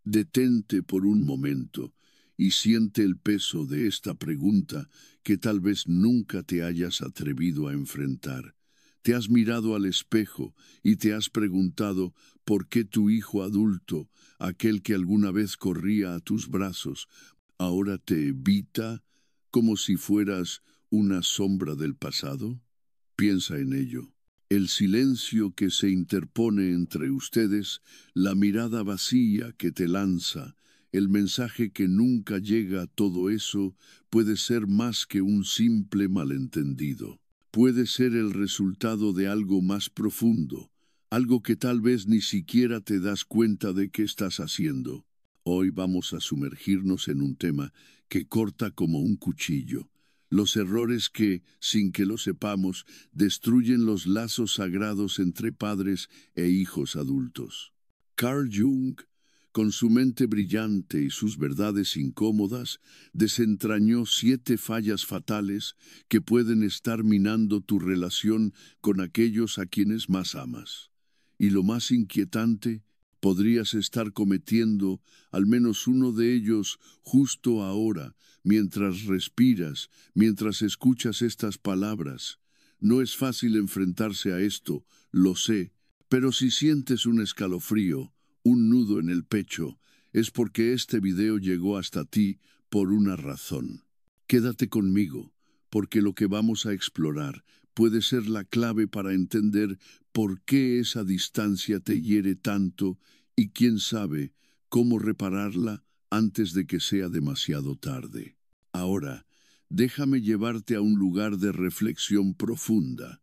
Detente por un momento y siente el peso de esta pregunta que tal vez nunca te hayas atrevido a enfrentar. Te has mirado al espejo y te has preguntado por qué tu hijo adulto, aquel que alguna vez corría a tus brazos, ahora te evita como si fueras una sombra del pasado. Piensa en ello. El silencio que se interpone entre ustedes, la mirada vacía que te lanza, el mensaje que nunca llega, todo eso puede ser más que un simple malentendido. Puede ser el resultado de algo más profundo, algo que tal vez ni siquiera te das cuenta de que estás haciendo. Hoy vamos a sumergirnos en un tema que corta como un cuchillo. Los errores que, sin que lo sepamos, destruyen los lazos sagrados entre padres e hijos adultos. Carl Jung, con su mente brillante y sus verdades incómodas, desentrañó 7 fallas fatales que pueden estar minando tu relación con aquellos a quienes más amas. Y lo más inquietante, podrías estar cometiendo al menos uno de ellos justo ahora, mientras respiras, mientras escuchas estas palabras. No es fácil enfrentarse a esto, lo sé, pero si sientes un escalofrío, un nudo en el pecho, es porque este video llegó hasta ti por una razón. Quédate conmigo, porque lo que vamos a explorar puede ser la clave para entender por qué esa distancia te hiere tanto y, quién sabe, cómo repararla antes de que sea demasiado tarde. Ahora, déjame llevarte a un lugar de reflexión profunda.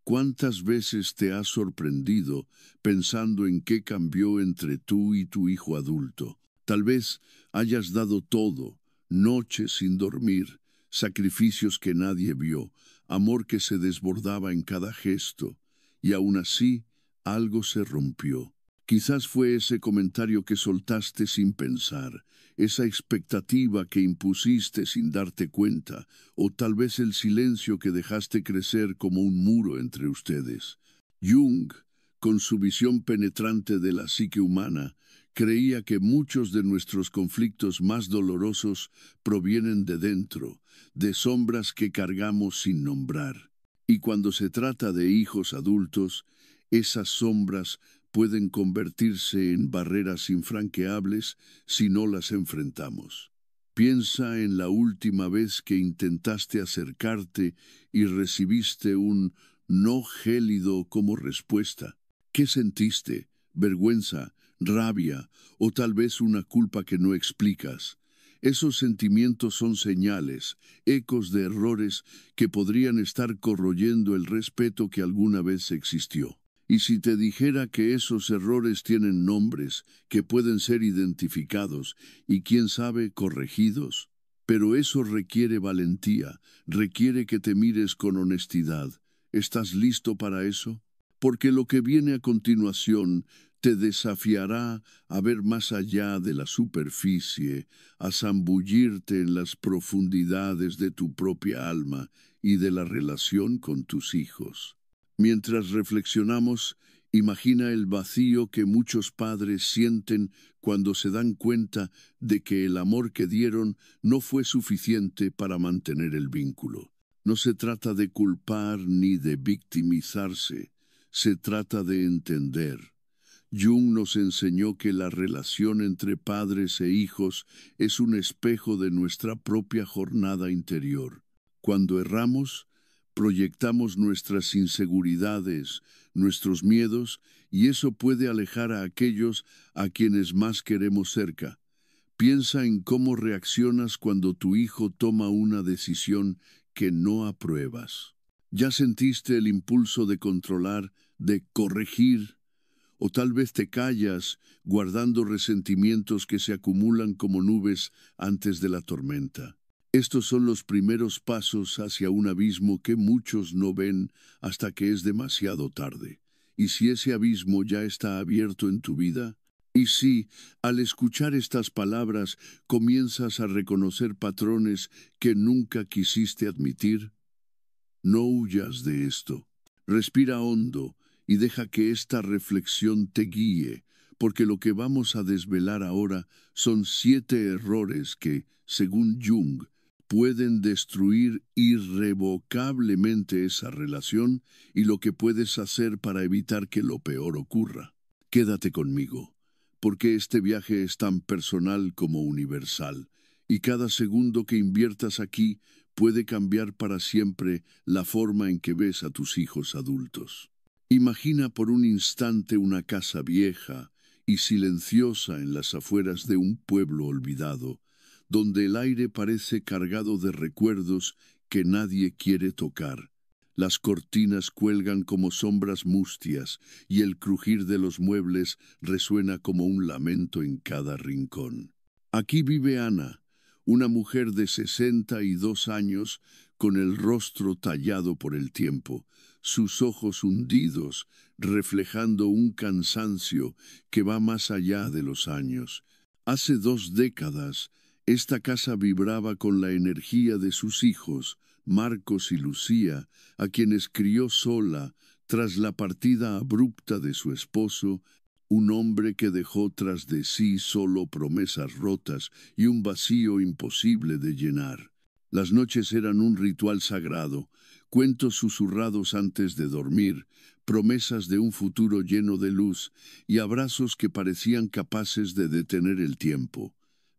¿Cuántas veces te has sorprendido pensando en qué cambió entre tú y tu hijo adulto? Tal vez hayas dado todo, noches sin dormir, sacrificios que nadie vio, amor que se desbordaba en cada gesto, y aún así algo se rompió. Quizás fue ese comentario que soltaste sin pensar, esa expectativa que impusiste sin darte cuenta, o tal vez el silencio que dejaste crecer como un muro entre ustedes. Jung, con su visión penetrante de la psique humana, creía que muchos de nuestros conflictos más dolorosos provienen de dentro, de sombras que cargamos sin nombrar. Y cuando se trata de hijos adultos, esas sombras pueden convertirse en barreras infranqueables si no las enfrentamos. Piensa en la última vez que intentaste acercarte y recibiste un no gélido como respuesta. ¿Qué sentiste? ¿Vergüenza, rabia o tal vez una culpa que no explicas? Esos sentimientos son señales, ecos de errores que podrían estar corroyendo el respeto que alguna vez existió. Y si te dijera que esos errores tienen nombres, que pueden ser identificados y, quién sabe, corregidos, pero eso requiere valentía, requiere que te mires con honestidad. ¿Estás listo para eso? Porque lo que viene a continuación te desafiará a ver más allá de la superficie, a zambullirte en las profundidades de tu propia alma y de la relación con tus hijos. Mientras reflexionamos, imagina el vacío que muchos padres sienten cuando se dan cuenta de que el amor que dieron no fue suficiente para mantener el vínculo. No se trata de culpar ni de victimizarse, se trata de entender. Jung nos enseñó que la relación entre padres e hijos es un espejo de nuestra propia jornada interior. Cuando erramos, proyectamos nuestras inseguridades, nuestros miedos, y eso puede alejar a aquellos a quienes más queremos cerca. Piensa en cómo reaccionas cuando tu hijo toma una decisión que no apruebas. ¿Ya sentiste el impulso de controlar, de corregir? O tal vez te callas, guardando resentimientos que se acumulan como nubes antes de la tormenta. Estos son los primeros pasos hacia un abismo que muchos no ven hasta que es demasiado tarde. ¿Y si ese abismo ya está abierto en tu vida? ¿Y si, al escuchar estas palabras, comienzas a reconocer patrones que nunca quisiste admitir? No huyas de esto. Respira hondo y deja que esta reflexión te guíe, porque lo que vamos a desvelar ahora son 7 errores que, según Jung, pueden destruir irrevocablemente esa relación y lo que puedes hacer para evitar que lo peor ocurra. Quédate conmigo, porque este viaje es tan personal como universal, y cada segundo que inviertas aquí puede cambiar para siempre la forma en que ves a tus hijos adultos. Imagina por un instante una casa vieja y silenciosa en las afueras de un pueblo olvidado, donde el aire parece cargado de recuerdos que nadie quiere tocar. Las cortinas cuelgan como sombras mustias y el crujir de los muebles resuena como un lamento en cada rincón. Aquí vive Ana, una mujer de 62 años con el rostro tallado por el tiempo, sus ojos hundidos, reflejando un cansancio que va más allá de los años. Hace 2 décadas, esta casa vibraba con la energía de sus hijos, Marcos y Lucía, a quienes crió sola tras la partida abrupta de su esposo, un hombre que dejó tras de sí solo promesas rotas y un vacío imposible de llenar. Las noches eran un ritual sagrado, cuentos susurrados antes de dormir, promesas de un futuro lleno de luz y abrazos que parecían capaces de detener el tiempo.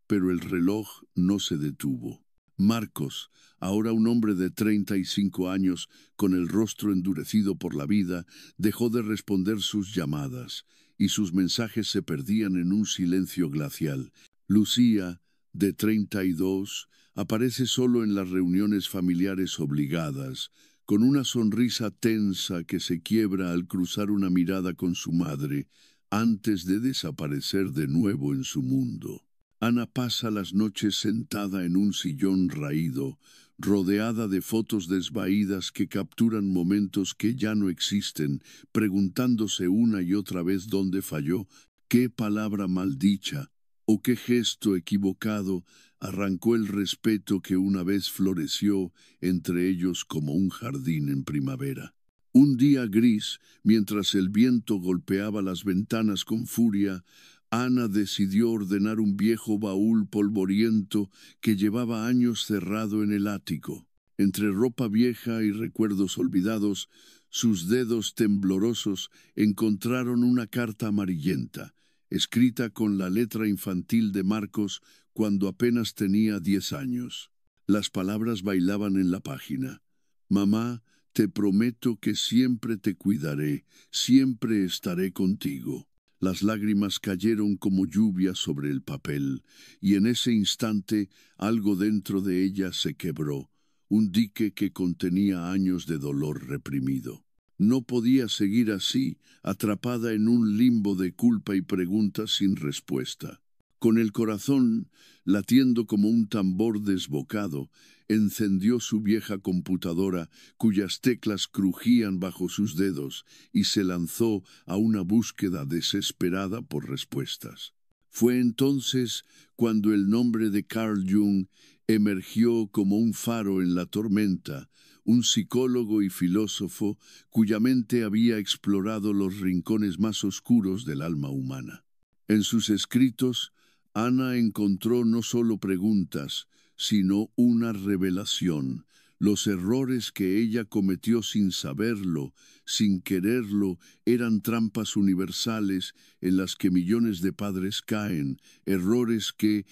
Pero el reloj no se detuvo. Marcos, ahora un hombre de 35 años, con el rostro endurecido por la vida, dejó de responder sus llamadas, y sus mensajes se perdían en un silencio glacial. Lucía, de 32, aparece solo en las reuniones familiares obligadas, con una sonrisa tensa que se quiebra al cruzar una mirada con su madre, antes de desaparecer de nuevo en su mundo. Ana pasa las noches sentada en un sillón raído, rodeada de fotos desvaídas que capturan momentos que ya no existen, preguntándose una y otra vez dónde falló, qué palabra maldicha o qué gesto equivocado arrancó el respeto que una vez floreció entre ellos como un jardín en primavera. Un día gris, mientras el viento golpeaba las ventanas con furia, Ana decidió ordenar un viejo baúl polvoriento que llevaba años cerrado en el ático. Entre ropa vieja y recuerdos olvidados, sus dedos temblorosos encontraron una carta amarillenta, escrita con la letra infantil de Marcos cuando apenas tenía 10 años. Las palabras bailaban en la página. Mamá, te prometo que siempre te cuidaré, siempre estaré contigo. Las lágrimas cayeron como lluvia sobre el papel, y en ese instante algo dentro de ella se quebró, un dique que contenía años de dolor reprimido. No podía seguir así, atrapada en un limbo de culpa y preguntas sin respuesta. Con el corazón latiendo como un tambor desbocado, encendió su vieja computadora, cuyas teclas crujían bajo sus dedos, y se lanzó a una búsqueda desesperada por respuestas. Fue entonces cuando el nombre de Carl Jung emergió como un faro en la tormenta, un psicólogo y filósofo cuya mente había explorado los rincones más oscuros del alma humana. En sus escritos, Ana encontró no solo preguntas, sino una revelación. Los errores que ella cometió sin saberlo, sin quererlo, eran trampas universales en las que millones de padres caen, errores que,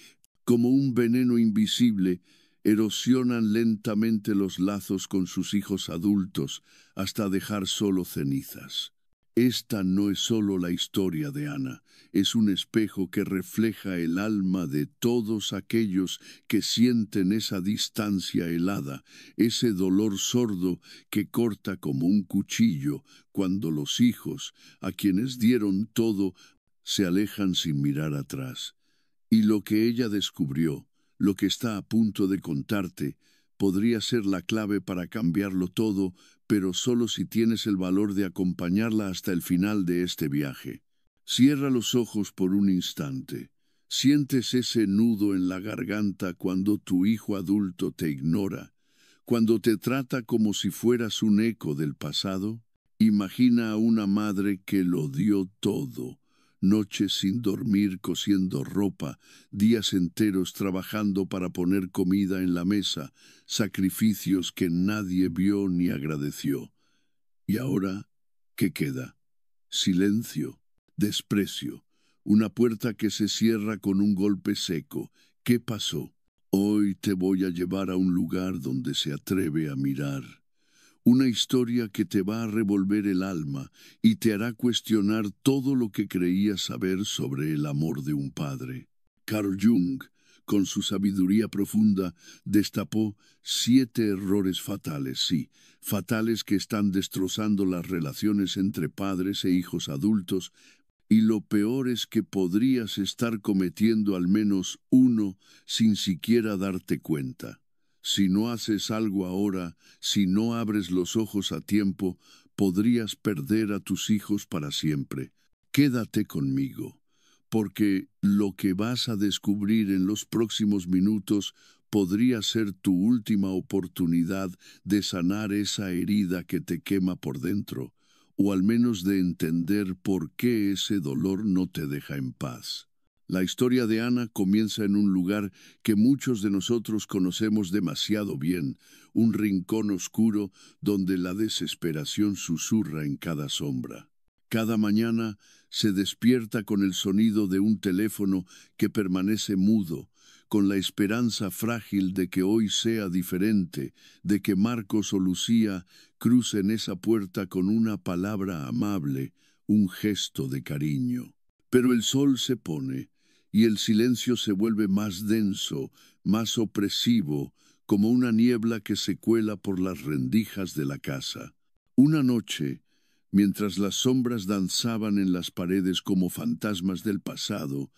como un veneno invisible, erosionan lentamente los lazos con sus hijos adultos hasta dejar solo cenizas. Esta no es solo la historia de Ana, es un espejo que refleja el alma de todos aquellos que sienten esa distancia helada, ese dolor sordo que corta como un cuchillo cuando los hijos, a quienes dieron todo, se alejan sin mirar atrás. Y lo que ella descubrió, lo que está a punto de contarte, podría ser la clave para cambiarlo todo, pero solo si tienes el valor de acompañarla hasta el final de este viaje. Cierra los ojos por un instante. ¿Sientes ese nudo en la garganta cuando tu hijo adulto te ignora? Cuando te trata como si fueras un eco del pasado? Imagina a una madre que lo dio todo. noches sin dormir cosiendo ropa, días enteros trabajando para poner comida en la mesa, sacrificios que nadie vio ni agradeció. ¿Y ahora qué queda? Silencio, desprecio, una puerta que se cierra con un golpe seco. ¿Qué pasó? Hoy te voy a llevar a un lugar donde se atreve a mirar. Una historia que te va a revolver el alma y te hará cuestionar todo lo que creías saber sobre el amor de un padre. Carl Jung, con su sabiduría profunda, destapó 7 errores fatales, sí, fatales que están destrozando las relaciones entre padres e hijos adultos, y lo peor es que podrías estar cometiendo al menos uno sin siquiera darte cuenta. Si no haces algo ahora, si no abres los ojos a tiempo, podrías perder a tus hijos para siempre. Quédate conmigo, porque lo que vas a descubrir en los próximos minutos podría ser tu última oportunidad de sanar esa herida que te quema por dentro, o al menos de entender por qué ese dolor no te deja en paz. La historia de Ana comienza en un lugar que muchos de nosotros conocemos demasiado bien, un rincón oscuro donde la desesperación susurra en cada sombra. Cada mañana se despierta con el sonido de un teléfono que permanece mudo, con la esperanza frágil de que hoy sea diferente, de que Marcos o Lucía crucen esa puerta con una palabra amable, un gesto de cariño. Pero el sol se pone, y el silencio se vuelve más denso, más opresivo, como una niebla que se cuela por las rendijas de la casa. Una noche, mientras las sombras danzaban en las paredes como fantasmas del pasado,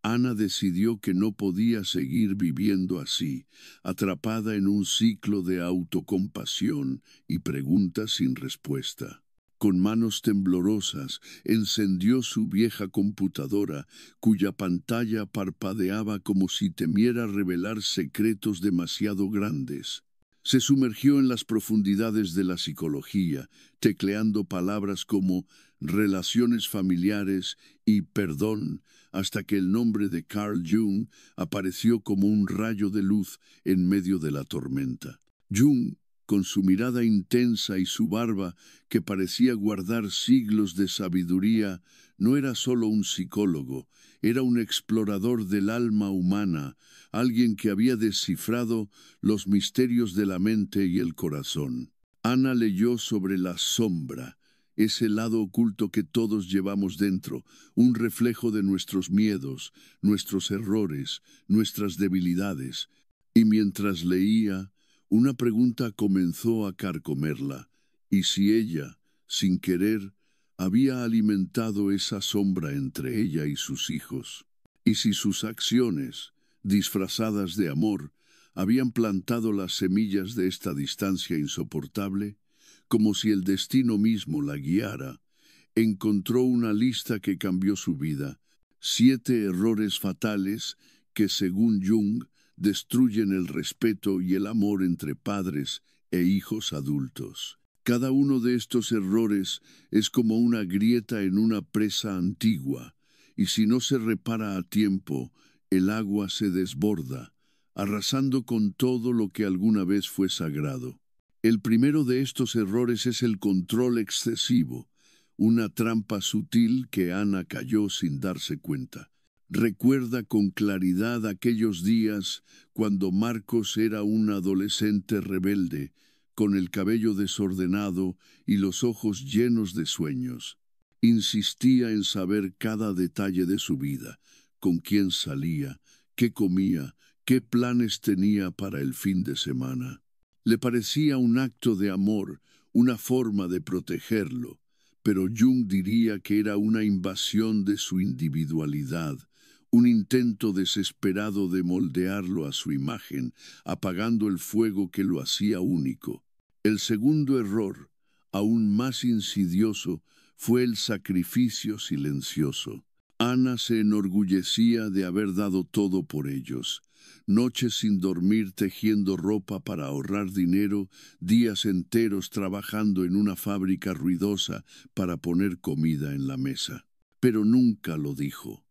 Ana decidió que no podía seguir viviendo así, atrapada en un ciclo de autocompasión y preguntas sin respuesta. Con manos temblorosas, encendió su vieja computadora, cuya pantalla parpadeaba como si temiera revelar secretos demasiado grandes. Se sumergió en las profundidades de la psicología, tecleando palabras como relaciones familiares y perdón, hasta que el nombre de Carl Jung apareció como un rayo de luz en medio de la tormenta. Jung, con su mirada intensa y su barba que parecía guardar siglos de sabiduría, no era solo un psicólogo, era un explorador del alma humana, alguien que había descifrado los misterios de la mente y el corazón. Ana leyó sobre la sombra, ese lado oculto que todos llevamos dentro, un reflejo de nuestros miedos, nuestros errores, nuestras debilidades. Y mientras leía, una pregunta comenzó a carcomerla, y si ella, sin querer, había alimentado esa sombra entre ella y sus hijos, y si sus acciones, disfrazadas de amor, habían plantado las semillas de esta distancia insoportable, como si el destino mismo la guiara, encontró una lista que cambió su vida, 7 errores fatales que, según Jung, destruyen el respeto y el amor entre padres e hijos adultos. Cada uno de estos errores es como una grieta en una presa antigua, y si no se repara a tiempo, el agua se desborda, arrasando con todo lo que alguna vez fue sagrado. El primero de estos errores es el control excesivo, una trampa sutil que Ana cayó sin darse cuenta. Recuerda con claridad aquellos días cuando Marcos era un adolescente rebelde, con el cabello desordenado y los ojos llenos de sueños. Insistía en saber cada detalle de su vida, con quién salía, qué comía, qué planes tenía para el fin de semana. Le parecía un acto de amor, una forma de protegerlo, pero Jung diría que era una invasión de su individualidad, un intento desesperado de moldearlo a su imagen, apagando el fuego que lo hacía único. El segundo error, aún más insidioso, fue el sacrificio silencioso. Ana se enorgullecía de haber dado todo por ellos. Noches sin dormir tejiendo ropa para ahorrar dinero, días enteros trabajando en una fábrica ruidosa para poner comida en la mesa. pero nunca lo dijo.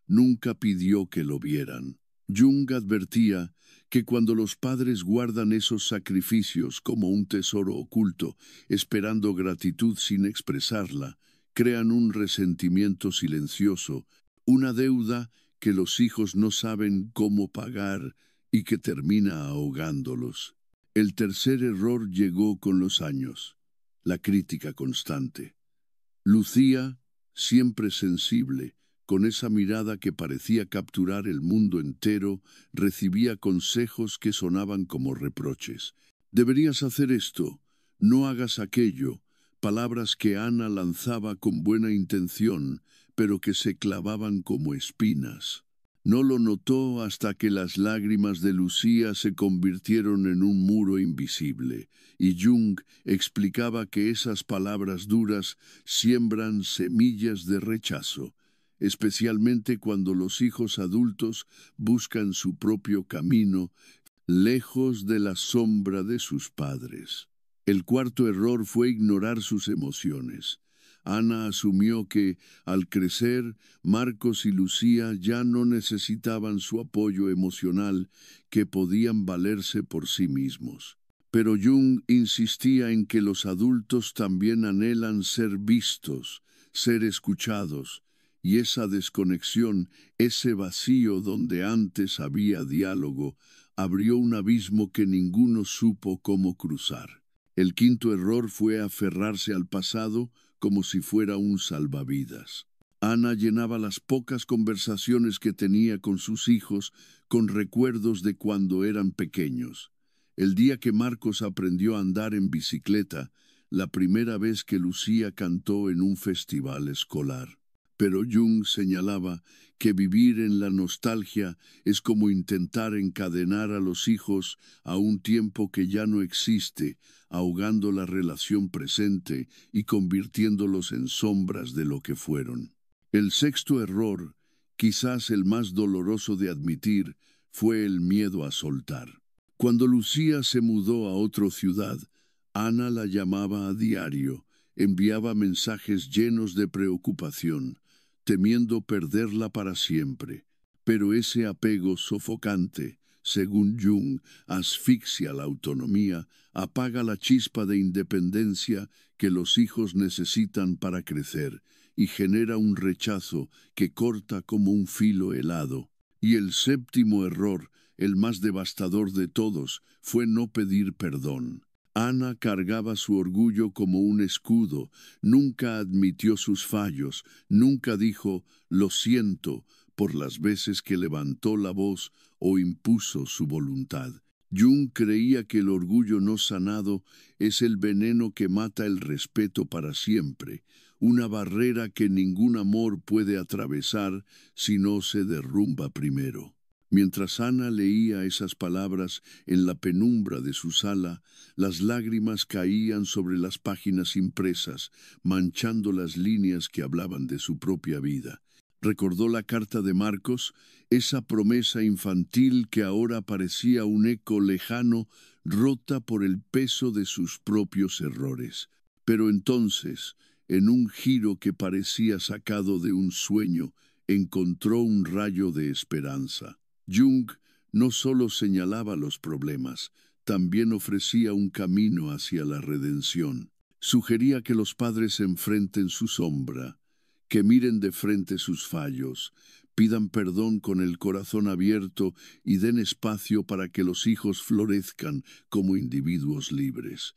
Nunca pidió que lo vieran. Jung advertía que cuando los padres guardan esos sacrificios como un tesoro oculto, esperando gratitud sin expresarla, crean un resentimiento silencioso, una deuda que los hijos no saben cómo pagar y que termina ahogándolos. El tercer error llegó con los años, la crítica constante. Lucía, siempre sensible, con esa mirada que parecía capturar el mundo entero, recibía consejos que sonaban como reproches. «Deberías hacer esto, no hagas aquello», palabras que Ana lanzaba con buena intención, pero que se clavaban como espinas. No lo notó hasta que las lágrimas de Lucía se convirtieron en un muro invisible, y Jung explicaba que esas palabras duras siembran semillas de rechazo, especialmente cuando los hijos adultos buscan su propio camino, lejos de la sombra de sus padres. El cuarto error fue ignorar sus emociones. Ana asumió que, al crecer, Marcos y Lucía ya no necesitaban su apoyo emocional, que podían valerse por sí mismos. Pero Jung insistía en que los adultos también anhelan ser vistos, ser escuchados, y esa desconexión, ese vacío donde antes había diálogo, abrió un abismo que ninguno supo cómo cruzar. El quinto error fue aferrarse al pasado como si fuera un salvavidas. Ana llenaba las pocas conversaciones que tenía con sus hijos con recuerdos de cuando eran pequeños. El día que Marcos aprendió a andar en bicicleta, la primera vez que Lucía cantó en un festival escolar. Pero Jung señalaba que vivir en la nostalgia es como intentar encadenar a los hijos a un tiempo que ya no existe, ahogando la relación presente y convirtiéndolos en sombras de lo que fueron. El sexto error, quizás el más doloroso de admitir, fue el miedo a soltar. Cuando Lucía se mudó a otra ciudad, Ana la llamaba a diario, enviaba mensajes llenos de preocupación, temiendo perderla para siempre. Pero ese apego sofocante, según Jung, asfixia la autonomía, apaga la chispa de independencia que los hijos necesitan para crecer y genera un rechazo que corta como un filo helado. Y el séptimo error, el más devastador de todos, fue no pedir perdón. Ana cargaba su orgullo como un escudo, nunca admitió sus fallos, nunca dijo «lo siento» por las veces que levantó la voz o impuso su voluntad. Jung creía que el orgullo no sanado es el veneno que mata el respeto para siempre, una barrera que ningún amor puede atravesar si no se derrumba primero. Mientras Ana leía esas palabras en la penumbra de su sala, las lágrimas caían sobre las páginas impresas, manchando las líneas que hablaban de su propia vida. Recordó la carta de Marcos, esa promesa infantil que ahora parecía un eco lejano, rota por el peso de sus propios errores. Pero entonces, en un giro que parecía sacado de un sueño, encontró un rayo de esperanza. Jung no solo señalaba los problemas, también ofrecía un camino hacia la redención. Sugería que los padres enfrenten su sombra, que miren de frente sus fallos, pidan perdón con el corazón abierto y den espacio para que los hijos florezcan como individuos libres.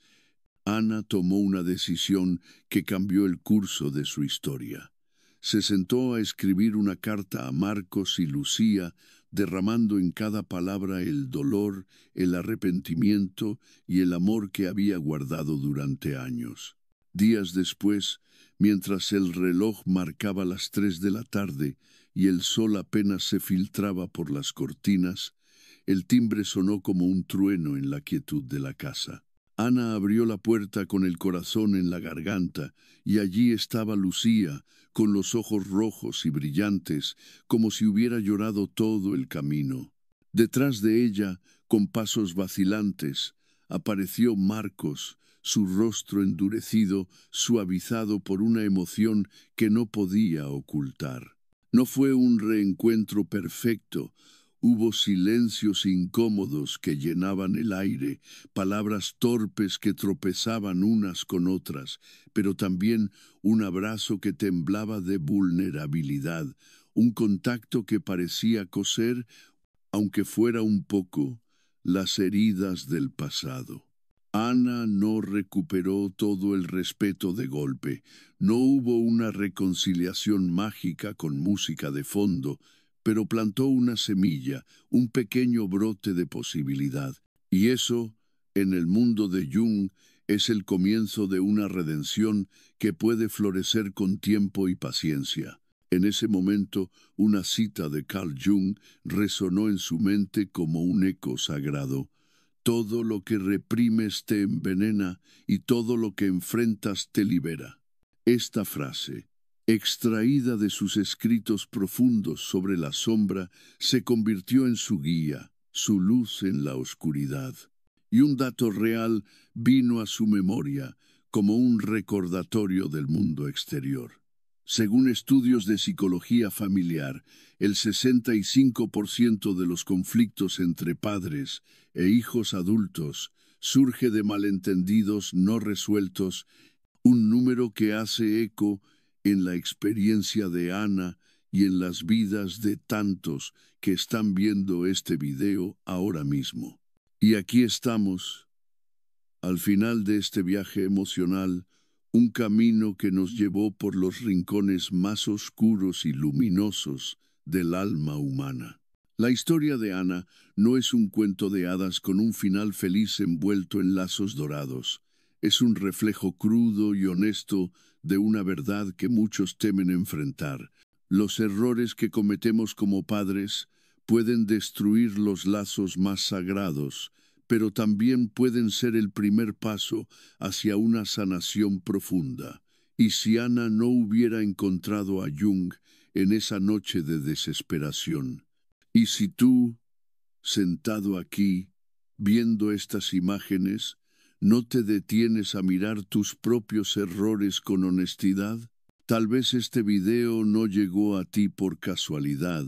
Ana tomó una decisión que cambió el curso de su historia. Se sentó a escribir una carta a Marcos y Lucía, derramando en cada palabra el dolor, el arrepentimiento y el amor que había guardado durante años. Días después, mientras el reloj marcaba las 3 de la tarde y el sol apenas se filtraba por las cortinas, el timbre sonó como un trueno en la quietud de la casa. Ana abrió la puerta con el corazón en la garganta, y allí estaba Lucía, con los ojos rojos y brillantes, como si hubiera llorado todo el camino. Detrás de ella, con pasos vacilantes, apareció Marcos, su rostro endurecido, suavizado por una emoción que no podía ocultar. No fue un reencuentro perfecto. Hubo silencios incómodos que llenaban el aire, palabras torpes que tropezaban unas con otras, pero también un abrazo que temblaba de vulnerabilidad, un contacto que parecía coser, aunque fuera un poco, las heridas del pasado. Ana no recuperó todo el respeto de golpe. No hubo una reconciliación mágica con música de fondo, pero plantó una semilla, un pequeño brote de posibilidad. Y eso, en el mundo de Jung, es el comienzo de una redención que puede florecer con tiempo y paciencia. En ese momento, una cita de Carl Jung resonó en su mente como un eco sagrado. Todo lo que reprimes te envenena y todo lo que enfrentas te libera. Esta frase, extraída de sus escritos profundos sobre la sombra, se convirtió en su guía, su luz en la oscuridad. Y un dato real vino a su memoria como un recordatorio del mundo exterior. Según estudios de psicología familiar, el 65% de los conflictos entre padres e hijos adultos surge de malentendidos no resueltos, un número que hace eco en la experiencia de Ana y en las vidas de tantos que están viendo este video ahora mismo. Y aquí estamos, al final de este viaje emocional, un camino que nos llevó por los rincones más oscuros y luminosos del alma humana. La historia de Ana no es un cuento de hadas con un final feliz envuelto en lazos dorados. Es un reflejo crudo y honesto de una verdad que muchos temen enfrentar. Los errores que cometemos como padres pueden destruir los lazos más sagrados, pero también pueden ser el primer paso hacia una sanación profunda. Y si Ana no hubiera encontrado a Jung en esa noche de desesperación, y si tú, sentado aquí, viendo estas imágenes, no te detienes a mirar tus propios errores con honestidad, tal vez este video no llegó a ti por casualidad.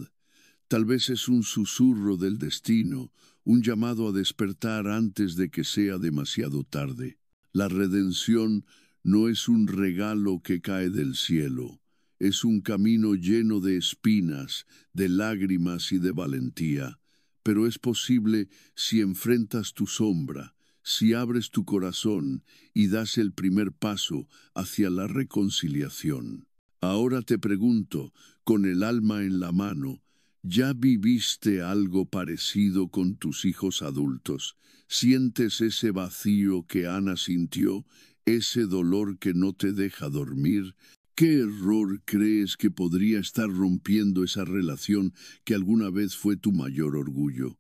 Tal vez es un susurro del destino, un llamado a despertar antes de que sea demasiado tarde. La redención no es un regalo que cae del cielo, es un camino lleno de espinas, de lágrimas y de valentía, pero es posible si enfrentas tu sombra, si abres tu corazón y das el primer paso hacia la reconciliación. Ahora te pregunto, con el alma en la mano, ¿ya viviste algo parecido con tus hijos adultos? ¿Sientes ese vacío que Ana sintió, ese dolor que no te deja dormir? ¿Qué error crees que podría estar rompiendo esa relación que alguna vez fue tu mayor orgullo?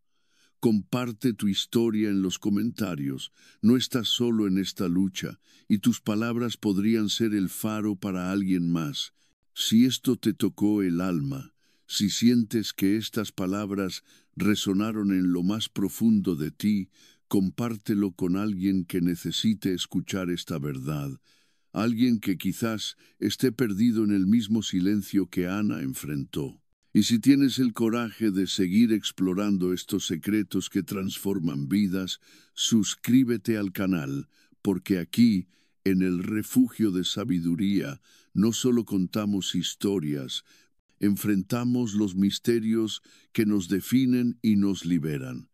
Comparte tu historia en los comentarios. No estás solo en esta lucha, y tus palabras podrían ser el faro para alguien más. Si esto te tocó el alma, si sientes que estas palabras resonaron en lo más profundo de ti, compártelo con alguien que necesite escuchar esta verdad, alguien que quizás esté perdido en el mismo silencio que Ana enfrentó. Y si tienes el coraje de seguir explorando estos secretos que transforman vidas, suscríbete al canal, porque aquí, en el refugio de sabiduría, no solo contamos historias, enfrentamos los misterios que nos definen y nos liberan.